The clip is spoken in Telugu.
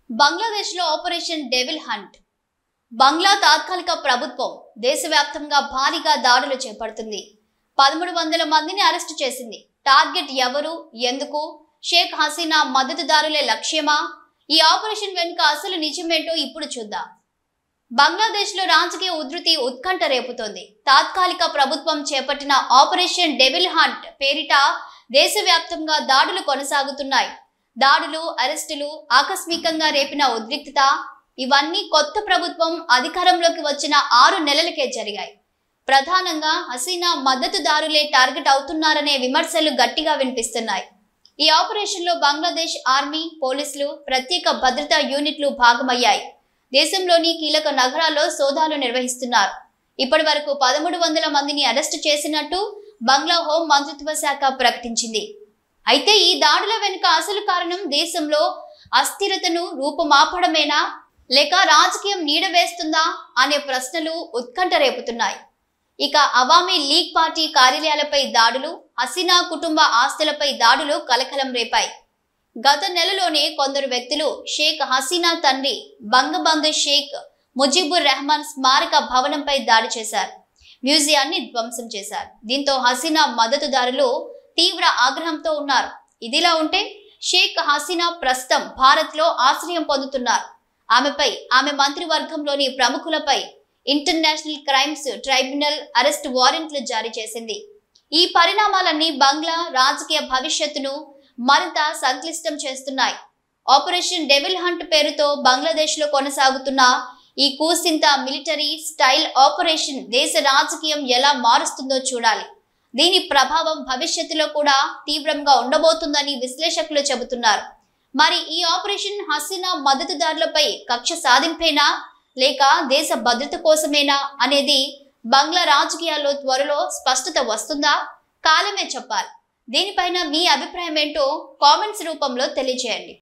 బంగ్లాదేశ్లో ఆపరేషన్ డెవిల్ హంట్. బంగ్లా తాత్కాలిక ప్రభుత్వం దేశవ్యాప్తంగా భారీగా దాడులు చేపడుతుంది. 1300 మందిని అరెస్టు చేసింది. టార్గెట్ ఎవరు, ఎందుకు? షేక్ హసీనా మద్దతుదారులే లక్ష్యమా? ఈ ఆపరేషన్ వెనుక అసలు నిజమేంటో ఇప్పుడు చూద్దాం. బంగ్లాదేశ్లో రాజకీయ ఉధృతి ఉత్కంఠ రేపుతోంది. తాత్కాలిక ప్రభుత్వం చేపట్టిన ఆపరేషన్ డెవిల్ హంట్ పేరిట దేశవ్యాప్తంగా దాడులు కొనసాగుతున్నాయి. దాడులు, అరెస్టులు, ఆకస్మికంగా రేపిన ఉద్రిక్తత ఇవన్నీ కొత్త ప్రభుత్వం అధికారంలోకి వచ్చిన 6 నెలలకే జరిగాయి. ప్రధానంగా హసీనా మద్దతుదారులే టార్గెట్ అవుతున్నారనే విమర్శలు గట్టిగా వినిపిస్తున్నాయి. ఈ ఆపరేషన్లో బంగ్లాదేశ్ ఆర్మీ, పోలీసులు, ప్రత్యేక భద్రతా యూనిట్లు భాగమయ్యాయి. దేశంలోని కీలక నగరాల్లో సోదాలు నిర్వహిస్తున్నారు. ఇప్పటి వరకు 1300 మందిని అరెస్టు చేసినట్టు బంగ్లా హోం మంత్రిత్వ శాఖ ప్రకటించింది. అయితే ఈ దాడుల వెనుక అసలు కారణం దేశంలో అస్థిరతను రూపుమాపడమేనా, లేక రాజకీయం నీడవేస్తుందా అనే ప్రశ్నలు ఉత్కంఠ రేపుతున్నాయి. ఇక అవామీ లీగ్ పార్టీ కార్యాలయాలపై దాడులు, హసీనా కుటుంబ ఆస్తులపై దాడులు కలకలం రేపాయి. గత నెలలోనే కొందరు వ్యక్తులు షేక్ హసీనా తండ్రి బంగబంధు షేక్ ముజిబుర్ రెహమాన్ స్మారక భవనంపై దాడి చేశారు. మ్యూజియాన్ని ధ్వంసం చేశారు. దీంతో హసీనా మద్దతుదారులు తీవ్ర ఆగ్రహంతో ఉన్నారు. ఇదిలా ఉంటే షేక్ హసీనా ప్రస్తుతం భారత్లో ఆశ్రయం పొందుతున్నారు. ఆమెపై, ఆమె మంత్రివర్గంలోని ప్రముఖులపై ఇంటర్నేషనల్ క్రైమ్స్ ట్రైబ్యునల్ అరెస్ట్ వారెంట్లు జారీ చేసింది. ఈ పరిణామాలన్నీ బంగ్లా రాజకీయ భవిష్యత్తును మరింత సంక్లిష్టం చేస్తున్నాయి. ఆపరేషన్ డెవిల్ హంట్ పేరుతో బంగ్లాదేశ్లో కొనసాగుతున్న ఈ కూసింత మిలిటరీ స్టైల్ ఆపరేషన్ దేశ రాజకీయం ఎలా మారుస్తుందో చూడాలి. దీని ప్రభావం భవిష్యత్తులో కూడా తీవ్రంగా ఉండబోతుందని విశ్లేషకులు చెబుతున్నారు. మరి ఈ ఆపరేషన్ హసీనా మద్దతుదారులపై కక్ష సాధింపేనా, లేక దేశ భద్రత కోసమేనా అనేది బంగ్లా రాజకీయాల్లో త్వరలో స్పష్టత వస్తుందా? కాలమే చెప్పాలి. దీనిపైన మీ అభిప్రాయం ఏంటో కామెంట్స్ రూపంలో తెలియజేయండి.